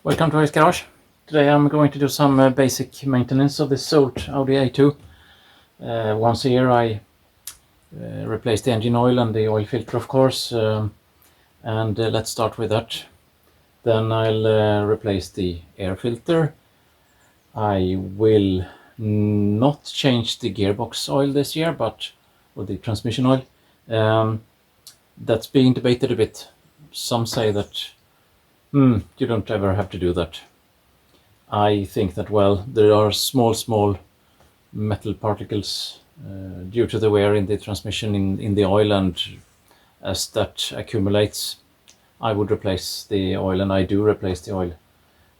Welcome to Ace Garage. Today I'm going to do some basic maintenance of this old Audi A2. Once a year I replace the engine oil and the oil filter, of course, and let's start with that. Then I'll replace the air filter. I will not change the gearbox oil this year, or the transmission oil. That's being debated a bit. Some say that you don't ever have to do that. I think that, well, there are small metal particles due to the wear in the transmission in the oil, and as that accumulates, I would replace the oil, and I do replace the oil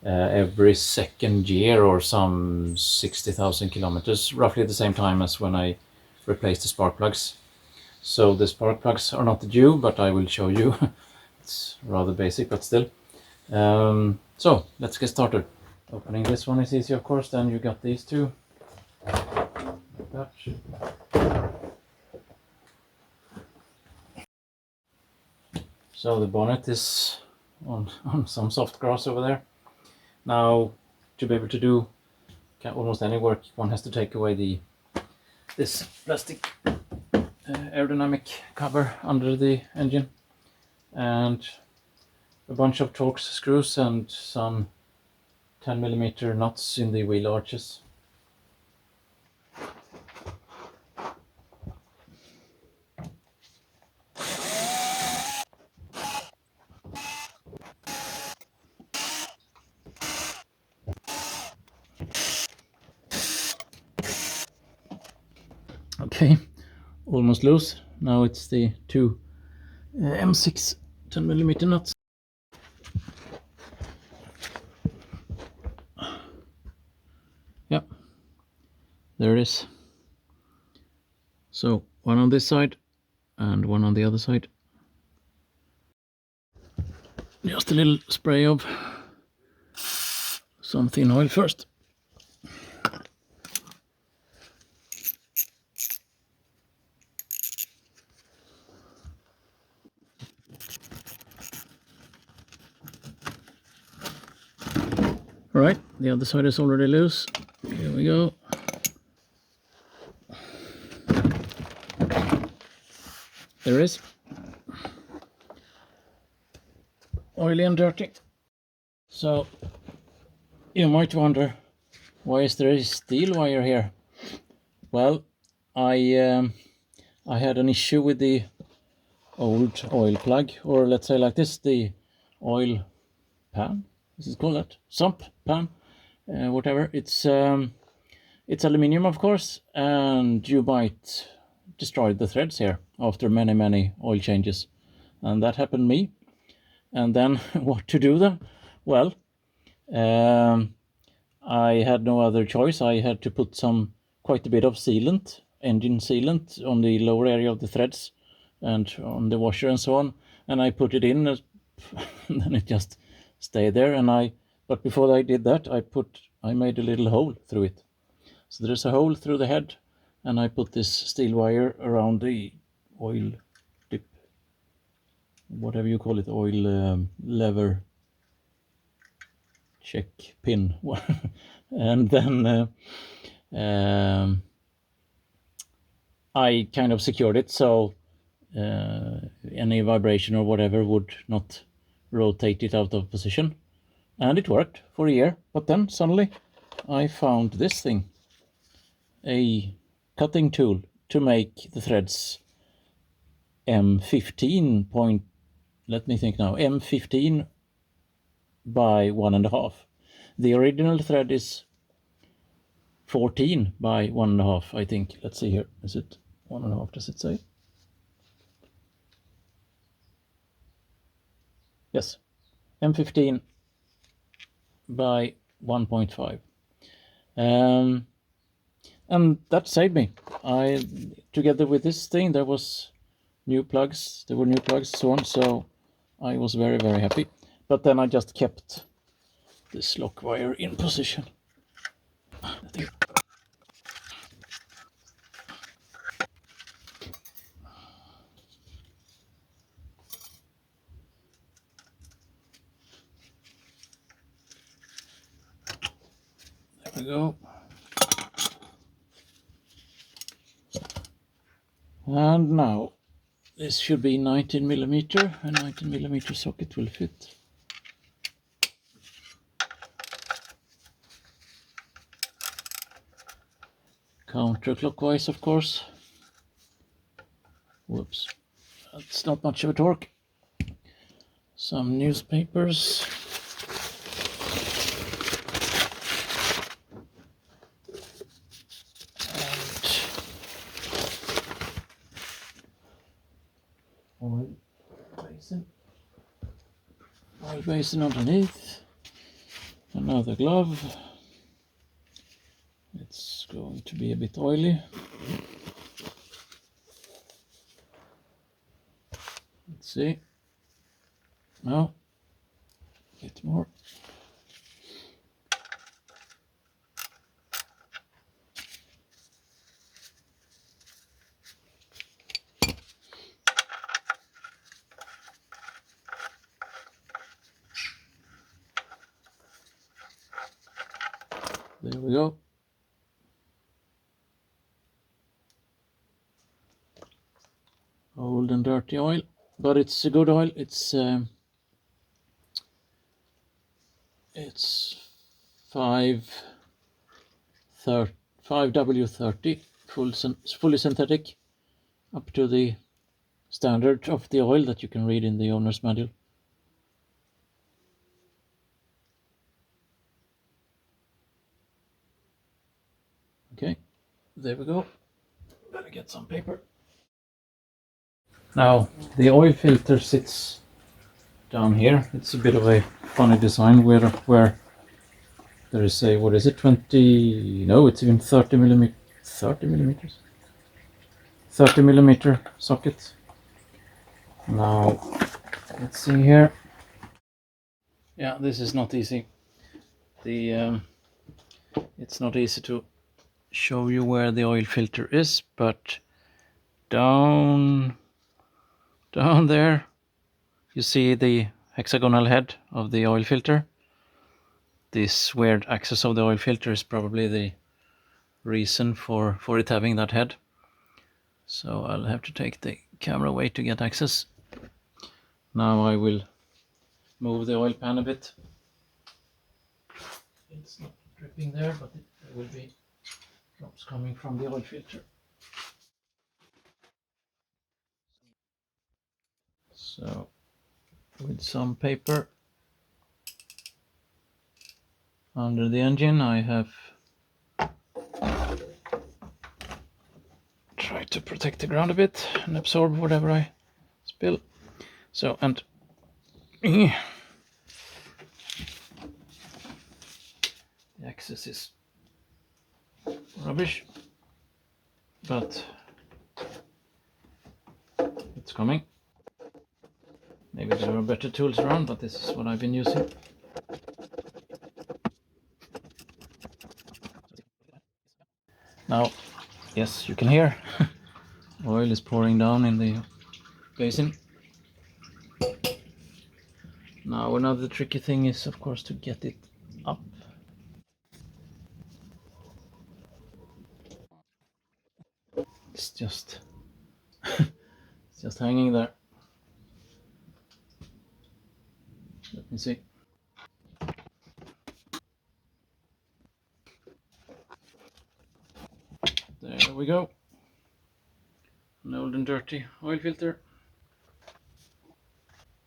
every second year or some 60,000 kilometers, roughly the same time as when I replace the spark plugs. So the spark plugs are not due, but I will show you. It's rather basic, but still. So let's get started. Opening this one is easy, of course. Then you got these two. Like that. So the bonnet is on some soft grass over there. Now, to be able to do almost any work, one has to take away this plastic aerodynamic cover under the engine, and a bunch of Torx screws and some 10mm nuts in the wheel arches. Okay, almost loose. Now it's the two M6 10mm nuts. Yep, there it is. So one on this side and one on the other side. Just a little spray of some thin oil first. Alright, the other side is already loose. Here we go. There it is. Oily and dirty. So you might wonder, why is there a steel wire here? Well, I had an issue with the old oil plug, or let's say like this, the oil pan. Is it called that? Sump pan, whatever. It's aluminium, of course, and you might destroy the threads here after many oil changes, and that happened to me. And then what to do then? Well, I had no other choice. I had to put quite a bit of sealant, engine sealant, on the lower area of the threads and on the washer and so on. And I put it in, and then it just stayed there. But before I did that, I made a little hole through it. So there's a hole through the head, and I put this steel wire around the oil dip, whatever you call it, oil lever check pin. And then I kind of secured it so any vibration or whatever would not rotate it out of position, and it worked for a year. But then suddenly I found this thing, a cutting tool to make the threads M15 let me think now, M15 by 1.5. The original thread is 14 by 1.5, I think. Let's see here. Is it 1.5? Does it say? Yes, M15 by 1.5. And that saved me. Together with this thing, there were new plugs, so on, so I was very happy. But then I just kept this lock wire in position. There. we go. And now this should be 19mm. A 19mm socket will fit. Counterclockwise, of course. Whoops, that's not much of a torque. Some newspapers. And oil basin underneath. Another glove. It's going to be a bit oily. Let's see. No, a bit more. There we go. Old and dirty oil, but it's a good oil. It's 5W30, fully synthetic, up to the standard of the oil that you can read in the owner's manual. Okay, there we go. Better get some paper. Now, the oil filter sits down here. It's a bit of a funny design where there is a, what is it, 20, no, it's even 30mm, 30mm socket. Now, let's see here. Yeah, this is not easy. It's not easy to show you where the oil filter is, but down there you see the hexagonal head of the oil filter. This weird axis of the oil filter is probably the reason for it having that head. So I'll have to take the camera away to get access. Now I will move the oil pan a bit. It's not dripping there, but there will be drops coming from the oil filter. So with some paper under the engine, I have tried to protect the ground a bit and absorb whatever I spill. So, and the axis is rubbish, but it's coming. Maybe there are better tools around, but this is what I've been using. Now, yes, you can hear oil is pouring down in the basin. Now, another tricky thing is, of course, to get it up. It's just it's just hanging there. Let me see. There we go. An old and dirty oil filter.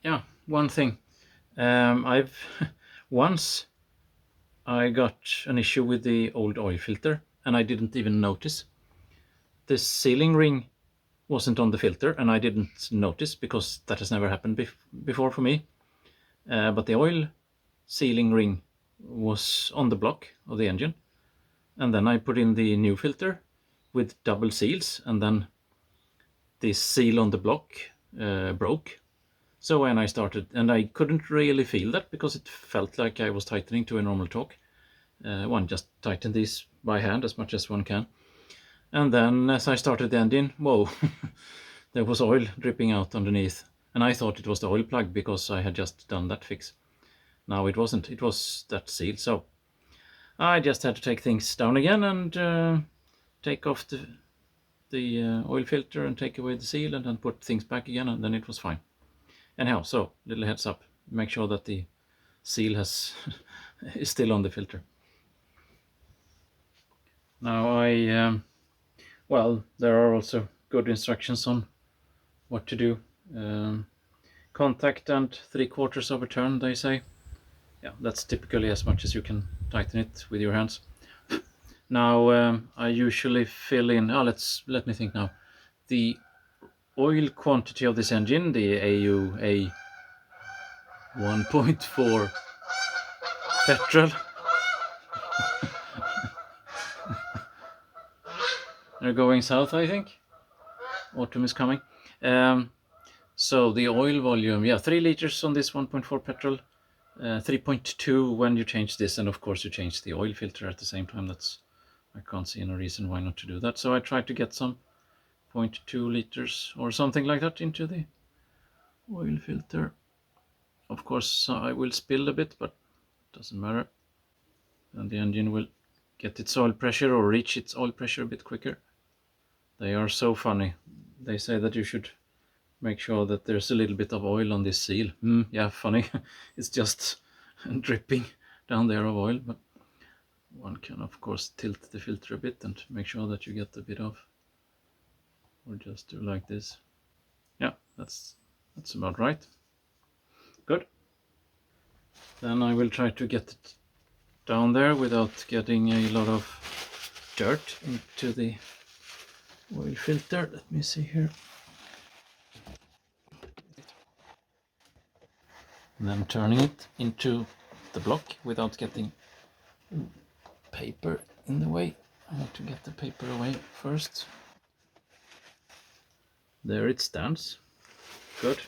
Yeah, one thing. I've once I got an issue with the old oil filter and I didn't even notice. The sealing ring wasn't on the filter and I didn't notice because that has never happened before for me. But the oil sealing ring was on the block of the engine, and then I put in the new filter with double seals, and then the seal on the block broke. So when I started, and I couldn't really feel that because it felt like I was tightening to a normal torque. One just tightened these by hand as much as one can. And then as I started the engine, whoa, there was oil dripping out underneath. And I thought it was the oil plug because I had just done that fix. No, it wasn't. It was that seal. So I just had to take things down again and take off the oil filter and take away the seal and then put things back again, and then it was fine. Anyhow, so little heads up, make sure that the seal has is still on the filter. Now well, there are also good instructions on what to do. Contact and 3/4 of a turn, they say. Yeah, that's typically as much as you can tighten it with your hands. Now I usually fill in, let me think now, the oil quantity of this engine, the AUA 1.4 petrol. They're going south, I think. Autumn is coming. So the oil volume, yeah, 3 liters on this 1.4 petrol, 3.2 when you change this, and of course you change the oil filter at the same time. I can't see any reason why not to do that. So I try to get some 0.2 liters or something like that into the oil filter. Of course I will spill a bit, but it doesn't matter. And the engine will get its oil pressure or reach its oil pressure a bit quicker. They are so funny. They say that you should make sure that there's a little bit of oil on this seal. Yeah, funny. It's just dripping down there of oil, but one can of course tilt the filter a bit and make sure that you get a bit of, or just do like this. Yeah, that's about right. Good. Then I will try to get it down there without getting a lot of dirt into the oil filter. Let me see here. And then turning it into the block without getting paper in the way. I have to get the paper away first. There it stands. Good.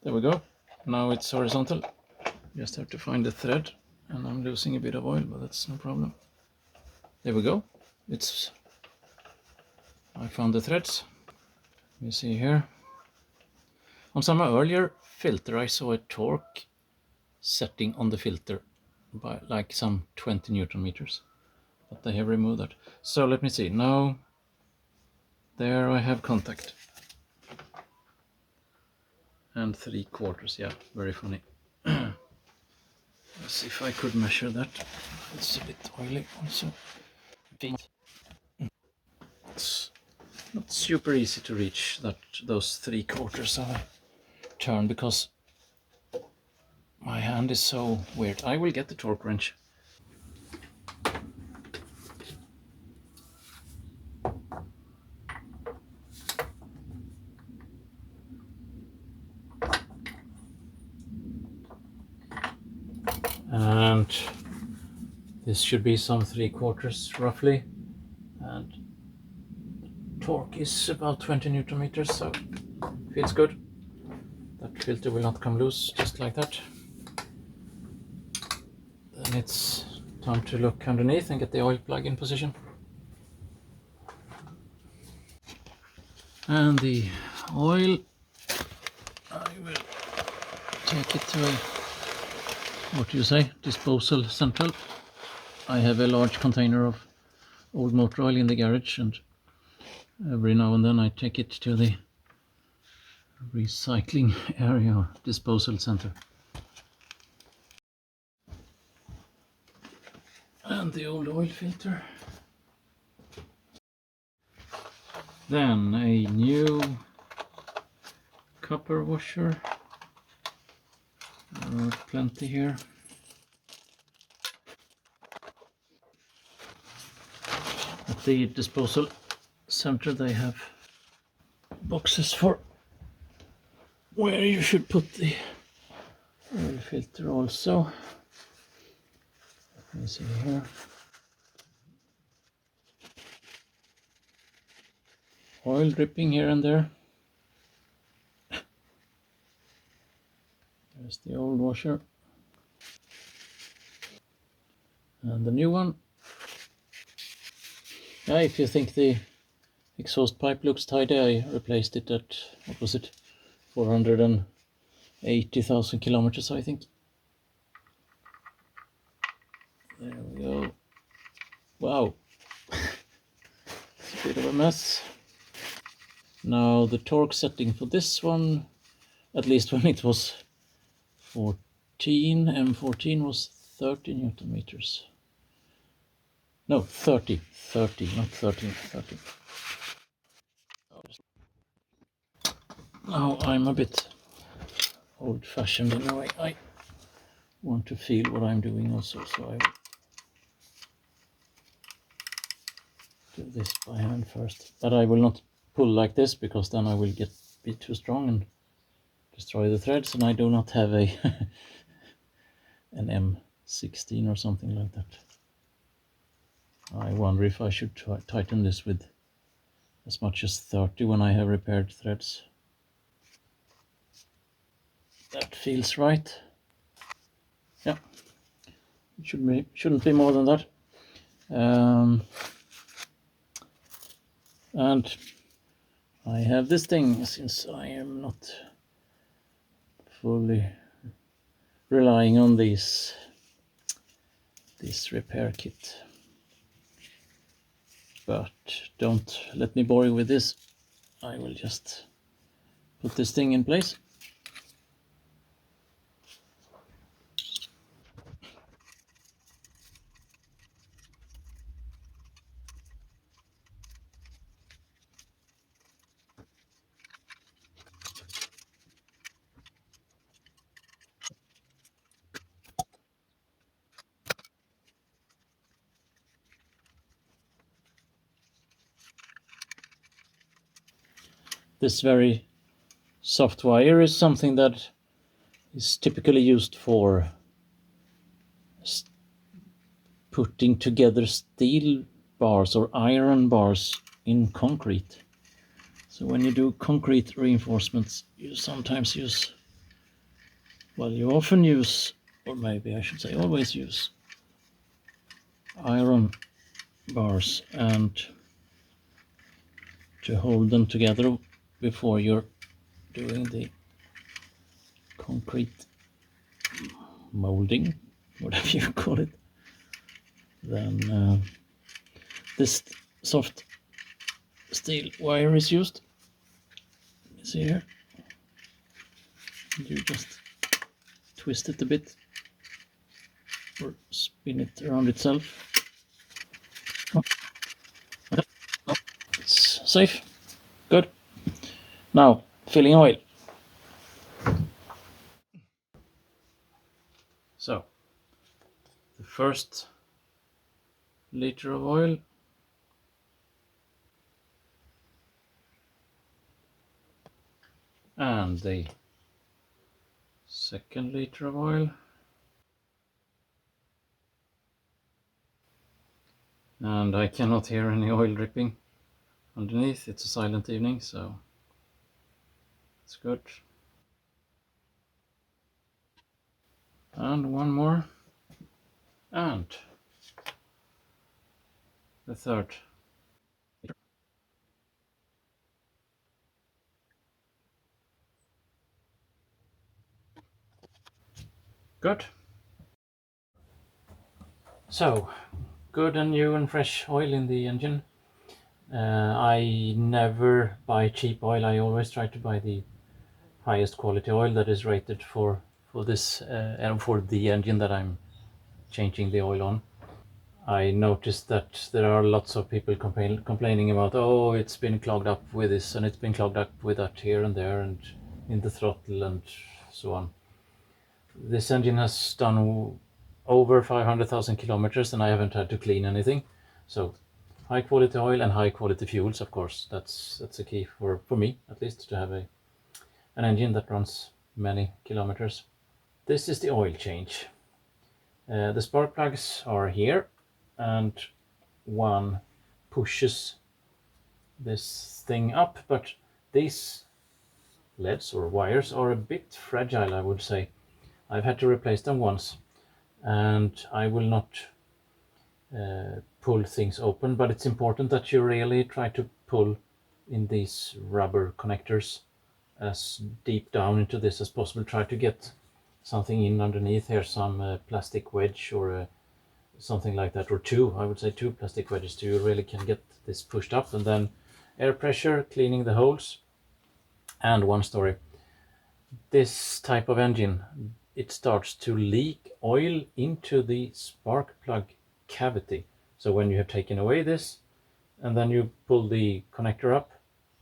There we go. Now it's horizontal. Just have to find the thread, and I'm losing a bit of oil, but that's no problem. There we go. I found the threads. Let me see here. On some earlier filter I saw a torque setting on the filter by like some 20 Newton meters, but they have removed that. So let me see. Now there I have contact. And 3/4, yeah, very funny. Let's see if I could measure that. It's a bit oily also. It's not super easy to reach those 3/4 of a turn because my hand is so weird. I will get the torque wrench. And this should be some 3/4 roughly, and torque is about 20 Newton meters, so feels good. That filter will not come loose just like that. Then it's time to look underneath and get the oil plug in position. And the oil, I will take it to a, what do you say, disposal central. I have a large container of old motor oil in the garage, and every now and then I take it to the recycling area, disposal center. And the old oil filter. Then a new copper washer. There are plenty here. At the disposal center they have boxes for where you should put the oil filter also. Let me see here. Oil dripping here and there. There's the old washer. And the new one. Yeah, if you think the exhaust pipe looks tidy, I replaced it at, what was it, 480,000 kilometers, I think. There we go. Wow, it's a bit of a mess. Now the torque setting for this one, at least when it was 14, M14 was 30 Newton meters. No, 30, not 13, 30. Now I'm a bit old-fashioned in a way. I want to feel what I'm doing also, so I will do this by hand first. But I will not pull like this, because then I will be too strong and destroy the threads, and I do not have a an M16 or something like that. I wonder if I should tighten this with as much as 30 when I have repaired threads. That feels right. Yeah, it shouldn't be more than that. And I have this thing, since I am not fully relying on this repair kit. But don't let me bore you with this. I will just put this thing in place. This very soft wire is something that is typically used for putting together steel bars or iron bars in concrete. So when you do concrete reinforcements, you sometimes use, well, you often use, or maybe I should say always use, iron bars, and to hold them together before you're doing the concrete molding, whatever you call it, then this soft steel wire is used. See here, you just twist it a bit or spin it around itself. It's safe. Good. Now filling oil. So the first liter of oil, and the second liter of oil, and I cannot hear any oil dripping underneath. It's a silent evening, so it's good. And one more, and the third. Good. So, good and new and fresh oil in the engine. I never buy cheap oil. I always try to buy the highest quality oil that is rated for this and for the engine that I'm changing the oil on. I noticed that there are lots of people complaining about, oh, it's been clogged up with this and it's been clogged up with that here and there and in the throttle and so on. This engine has done over 500,000 kilometers and I haven't had to clean anything. So high quality oil and high quality fuels, of course. That's a key for me, at least, to have an engine that runs many kilometers. This is the oil change. The spark plugs are here, and one pushes this thing up, but these LEDs or wires are a bit fragile, I would say. I've had to replace them once, and I will not pull things open, but it's important that you really try to pull in these rubber connectors as deep down into this as possible. Try to get something in underneath here, some plastic wedge or something like that, or two, I would say 2 plastic wedges, so you really can get this pushed up, and then air pressure, cleaning the holes. And one story, this type of engine, it starts to leak oil into the spark plug cavity. So when you have taken away this and then you pull the connector up,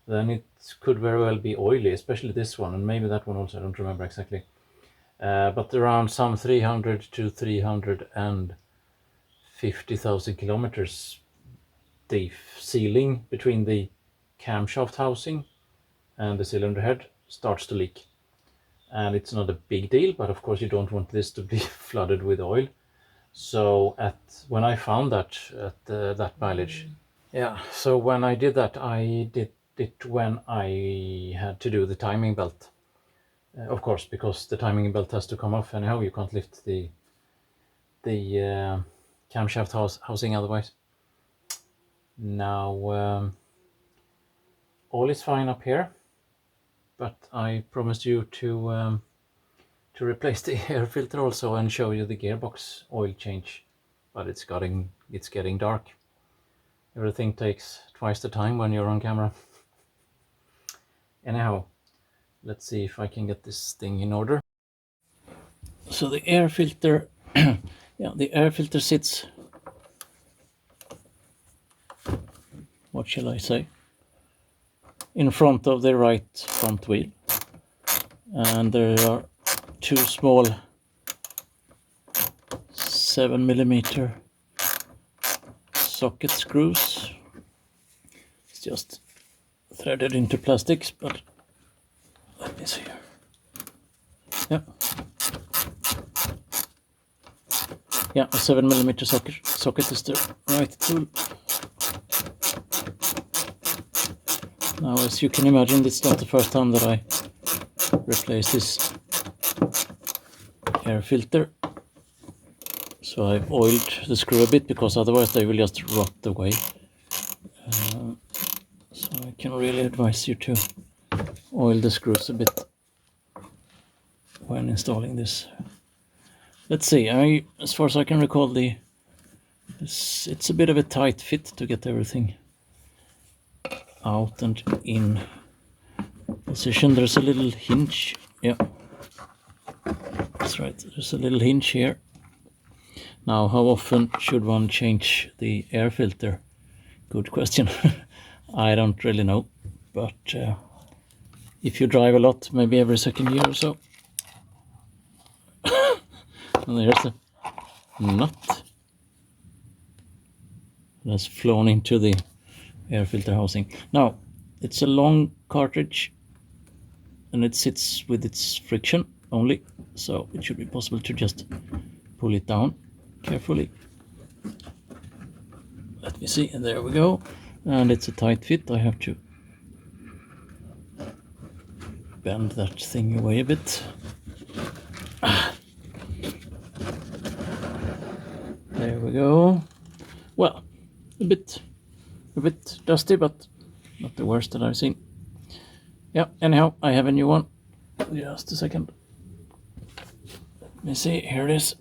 then it could very well be oily, especially this one, and maybe that one also, I don't remember exactly. But around some 300 to 350,000 kilometers, the sealing between the camshaft housing and the cylinder head starts to leak. And it's not a big deal, but of course you don't want this to be flooded with oil. So when I found that at that mileage, so when I did that, I did it when I had to do the timing belt. Of course, because the timing belt has to come off anyhow. You can't lift the camshaft housing otherwise. Now all is fine up here, but I promised you to replace the air filter also and show you the gearbox oil change. But it's getting dark. Everything takes twice the time when you're on camera. Anyhow, let's see if I can get this thing in order. So the air filter, the air filter sits, what shall I say, in front of the right front wheel. And there are 2 small 7mm socket screws. It's just threaded into plastics, but let me see here. Yeah, a 7mm socket is the right tool. Now, as you can imagine, it's not the first time that I replace this air filter. So I've oiled the screw a bit, because otherwise they will just rot away. So I can really advise you to oil the screws a bit when installing this. Let's see, as far as I can recall, it's a bit of a tight fit to get everything out and in position. There's a little hinge. Yeah, that's right, there's a little hinge here. Now, how often should one change the air filter? Good question. I don't really know, but if you drive a lot, maybe every second year or so. And there's the nut that's flown into the air filter housing. Now, it's a long cartridge and it sits with its friction only, so it should be possible to just pull it down carefully. Let me see, and there we go. And it's a tight fit. I have to bend that thing away a bit. There we go. Well, a bit dusty, but not the worst that I've seen. Yeah, anyhow, I have a new one. Just a second. Let me see, here it is.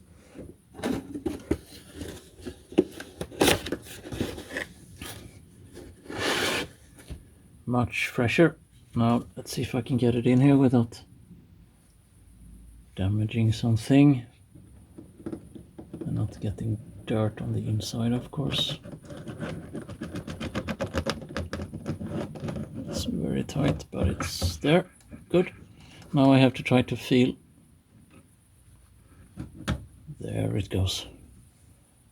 Much fresher. Now, let's see if I can get it in here without damaging something. And not getting dirt on the inside, of course. It's very tight, but it's there. Good. Now I have to try to feel. There it goes.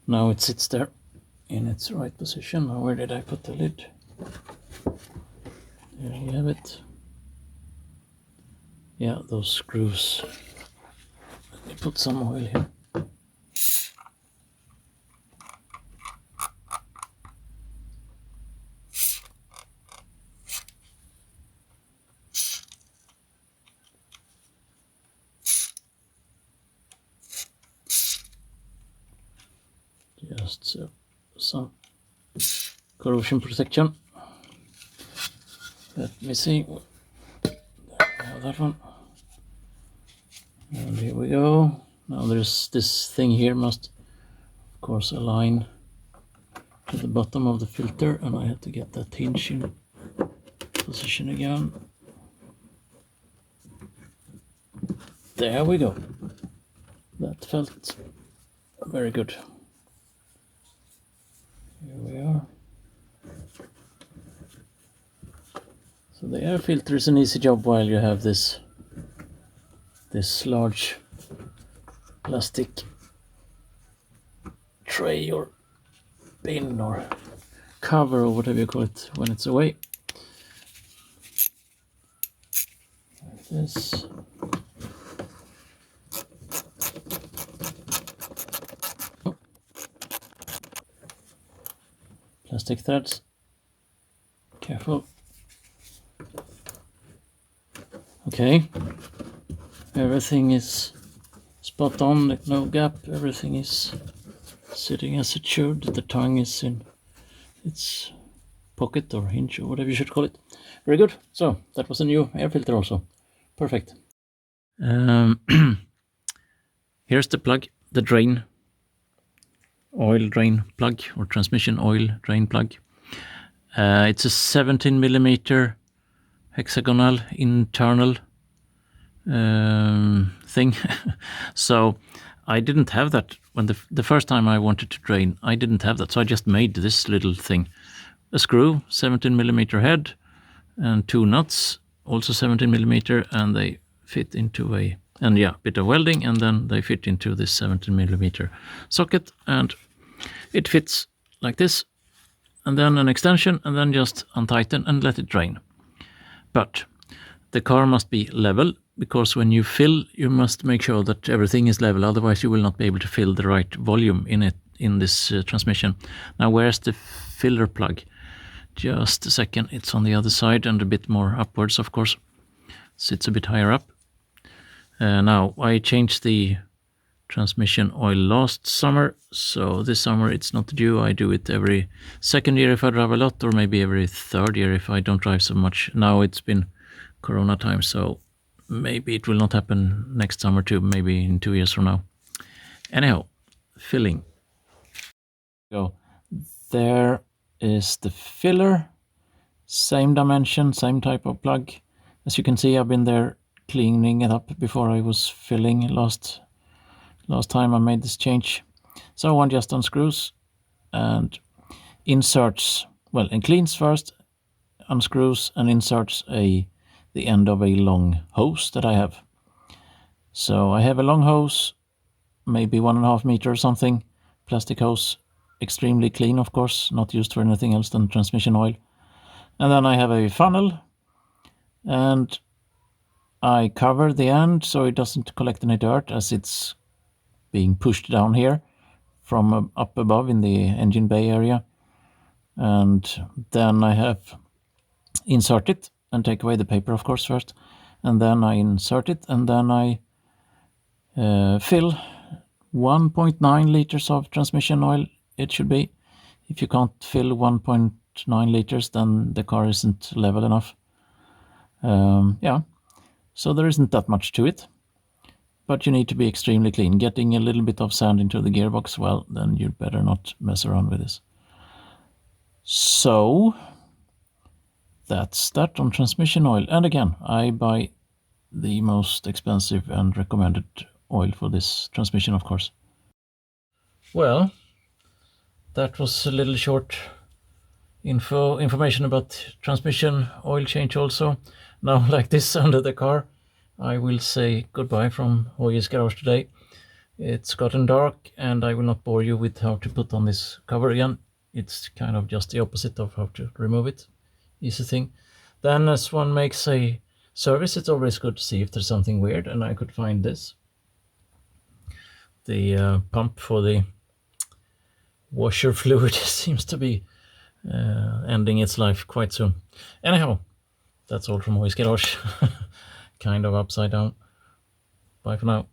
Now it sits there in its right position. Now, where did I put the lid? There you have it. Yeah, those screws. Let me put some oil here. Just so, some corrosion protection. Let me see. There we have that one. And here we go. Now there's this thing here, must of course a line to the bottom of the filter, and I had to get that hinge in position again. There we go. That felt very good. Here we are. So the air filter is an easy job while you have this large plastic tray or bin or cover or whatever you call it when it's away. Like this. Oh. Plastic threads. Careful. Okay. Everything is spot on, no gap, everything is sitting as it should. The tongue is in its pocket or hinge or whatever you should call it. Very good. So that was a new air filter also. Perfect. Here's the plug, the drain, oil drain plug or transmission oil drain plug. It's a 17 millimeter hexagonal internal thing. So I didn't have that when the first time I wanted to drain. I didn't have that, so I just made this little thing, a screw, 17 millimeter head, and 2 nuts, also 17 millimeter, and they fit into a bit of welding, and then they fit into this 17 millimeter socket, and it fits like this, and then an extension, and then just untighten and let it drain. But the car must be level, because when you fill, you must make sure that everything is level, otherwise you will not be able to fill the right volume in this transmission. Now, where's the filler plug? Just a second, it's on the other side and a bit more upwards, of course. Sits a bit higher up. Now, I changed the transmission oil last summer, so this summer it's not due. I do it every second year if I drive a lot, or maybe every third year if I don't drive so much. Now it's been Corona time, so maybe it will not happen next summer too, maybe in 2 years from now. Anyhow, filling. So there is the filler, same dimension, same type of plug. As you can see, I've been there cleaning it up before I was filling last time I made this change. So one just unscrews and inserts, and cleans first, unscrews and inserts the end of a long hose that I have. So I have a long hose, maybe 1.5 meters or something, plastic hose, extremely clean, of course, not used for anything else than transmission oil. And then I have a funnel, and I cover the end so it doesn't collect any dirt as it's being pushed down here from up above in the engine bay area. And then I have insert it and take away the paper, of course, first. And then I insert it, and then I fill 1.9 liters of transmission oil, it should be. If you can't fill 1.9 liters, then the car isn't level enough. So there isn't that much to it. But you need to be extremely clean. Getting a little bit of sand into the gearbox, well, then you'd better not mess around with this. So that's that on transmission oil. And again, I buy the most expensive and recommended oil for this transmission, of course. Well, that was a little short information about transmission oil change also. Now, like this under the car, I will say goodbye from Hoyes Garage today. It's gotten dark, and I will not bore you with how to put on this cover again. It's kind of just the opposite of how to remove it. Easy thing. Then as one makes a service, it's always good to see if there's something weird, and I could find this. The pump for the washer fluid seems to be ending its life quite soon. Anyhow, that's all from Hoyes Garage. Kind of upside down. Bye for now.